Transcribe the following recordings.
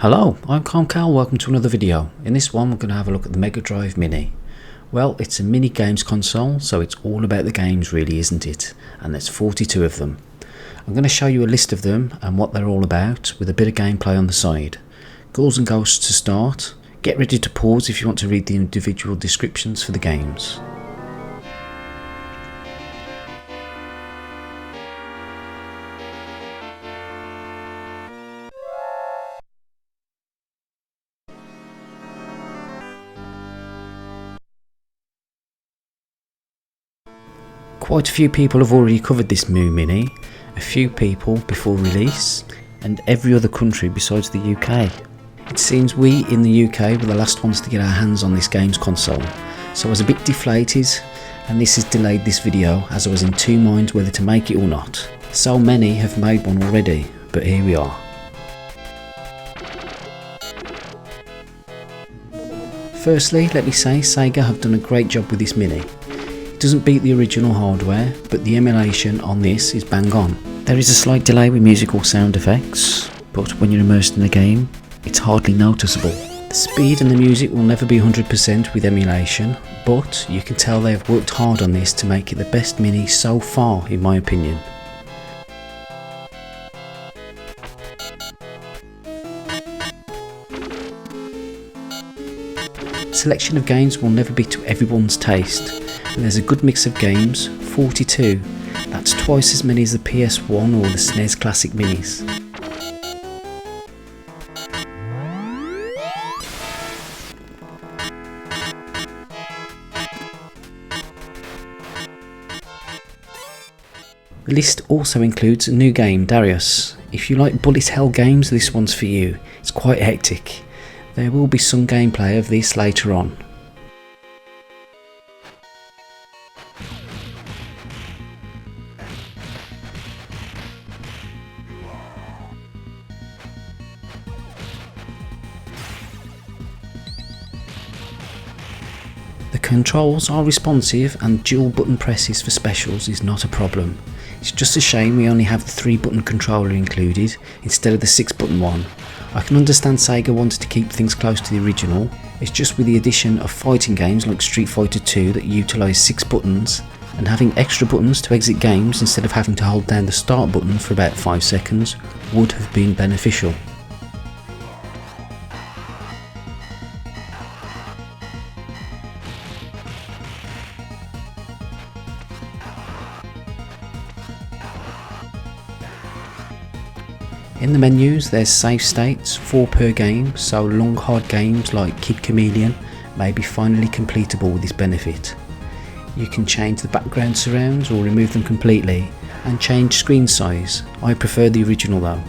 Hello, I'm Cal. Welcome to another video. In this one we're going to have a look at the Mega Drive Mini. Well, it's a mini games console, so it's all about the games really, isn't it? And there's 42 of them. I'm going to show you a list of them and what they're all about, with a bit of gameplay on the side. Ghouls and Ghosts to start. Get ready to pause if you want to read the individual descriptions for the games. Quite a few people have already covered this new Mini, a few people before release, and every other country besides the UK. It seems we in the UK were the last ones to get our hands on this games console, so I was a bit deflated, and this has delayed this video as I was in two minds whether to make it or not. So many have made one already, but here we are. Firstly, let me say Sega have done a great job with this Mini. It doesn't beat the original hardware, but the emulation on this is bang on. There is a slight delay with musical sound effects, but when you're immersed in the game, it's hardly noticeable. The speed and the music will never be 100% with emulation, but you can tell they have worked hard on this to make it the best Mini so far, in my opinion. Selection of games will never be to everyone's taste. And there's a good mix of games, 42, that's twice as many as the PS1 or the SNES Classic Minis. The list also includes a new game, Darius. If you like bullet hell games, this one's for you. It's quite hectic. There will be some gameplay of this later on. The controls are responsive and dual button presses for specials is not a problem. It's just a shame we only have the 3-button controller included instead of the 6-button one. I can understand Sega wanted to keep things close to the original, it's just with the addition of fighting games like Street Fighter 2 that utilise 6 buttons, and having extra buttons to exit games instead of having to hold down the start button for about 5 seconds would have been beneficial. In the menus there's save states, 4 per game, so long hard games like Kid Chameleon may be finally completable with this benefit. You can change the background surrounds or remove them completely, and change screen size. I prefer the original though.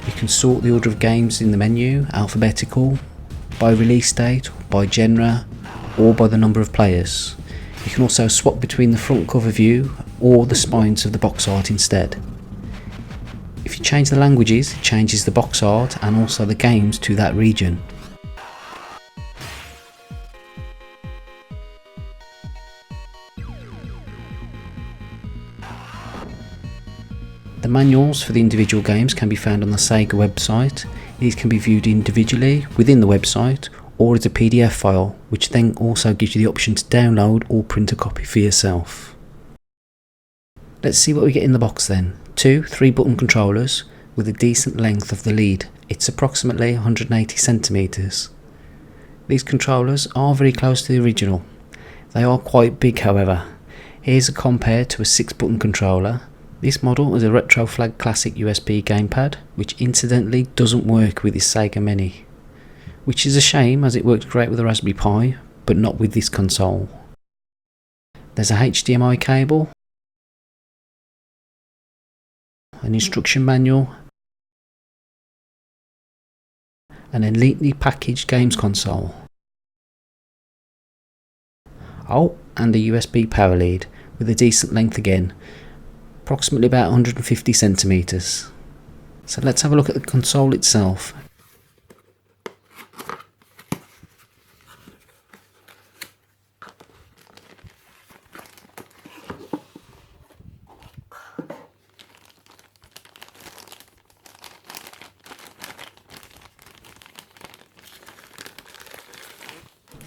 You can sort the order of games in the menu, alphabetical, by release date, by genre, or by the number of players. You can also swap between the front cover view or the spines of the box art instead. If you change the languages, it changes the box art and also the games to that region. The manuals for the individual games can be found on the Sega website. These can be viewed individually within the website or as a PDF file, which then also gives you the option to download or print a copy for yourself. Let's see what we get in the box then. 2 3-button controllers with a decent length of the lead. It's approximately 180 centimeters. These controllers are very close to the original. They are quite big however. Here's a compare to a 6-button controller. This model is a Retro Flag Classic USB gamepad, which incidentally doesn't work with this Sega Mini, which is a shame as it works great with a Raspberry Pi, but not with this console. There's a HDMI cable, an instruction manual, and a neatly packaged games console. Oh, and a USB power lead with a decent length again, approximately about 150 centimeters. So let's have a look at the console itself.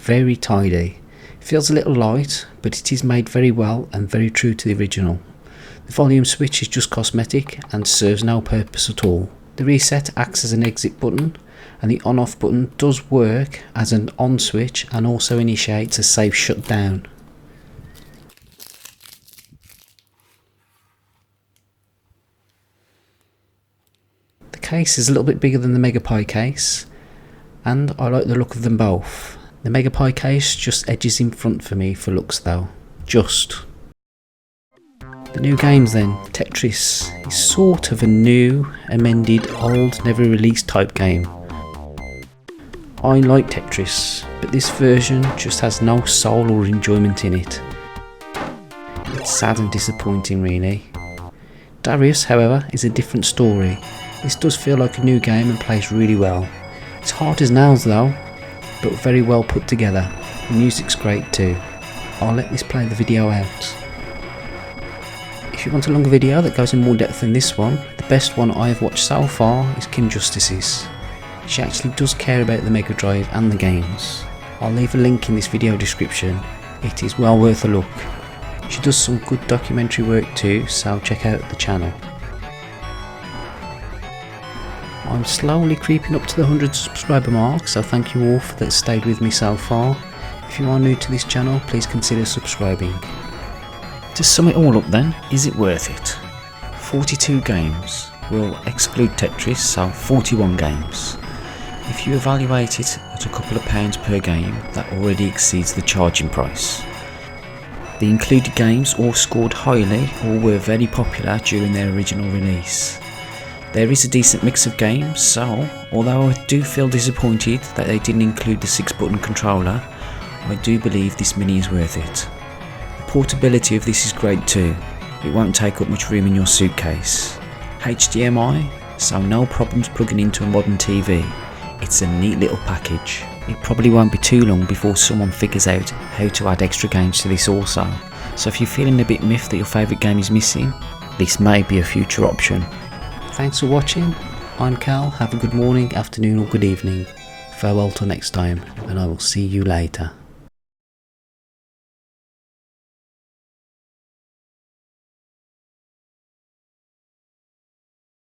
very tidy. It feels a little light, but it is made very well and very true to the original. The volume switch is just cosmetic and serves no purpose at all. The reset acts as an exit button, and the on-off button does work as an on switch and also initiates a safe shutdown. The case is a little bit bigger than the Mega Pi case, and I like the look of them both. The Mega Pi case just edges in front for me for looks though. Just. The new games then. Tetris is sort of a new, amended, old, never released type game. I like Tetris, but this version just has no soul or enjoyment in it. It's sad and disappointing really. Darius, however, is a different story. This does feel like a new game and plays really well. It's hard as nails though, but very well put together. The music's great too. I'll let this play the video out. If you want a longer video that goes in more depth than this one, the best one I have watched so far is Kim Justice's. She actually does care about the Mega Drive and the games. I'll leave a link in this video description. It is well worth a look. She does some good documentary work too, so check out the channel. I'm slowly creeping up to the 100 subscriber mark, so thank you all that stayed with me so far. If you are new to this channel, please consider subscribing. To sum it all up then, is it worth it? 42 games. We'll exclude Tetris, so 41 games. If you evaluate it at a couple of pounds per game, that already exceeds the charging price. The included games all scored highly or were very popular during their original release. There is a decent mix of games, so although I do feel disappointed that they didn't include the 6-button controller, I do believe this Mini is worth it. The portability of this is great too. It won't take up much room in your suitcase. HDMI, so no problems plugging into a modern TV. It's a neat little package. It probably won't be too long before someone figures out how to add extra games to this also. So if you're feeling a bit miffed that your favourite game is missing, this may be a future option. Thanks for watching. I'm Cal. Have a good morning, afternoon or good evening. Farewell till next time, and I will see you later.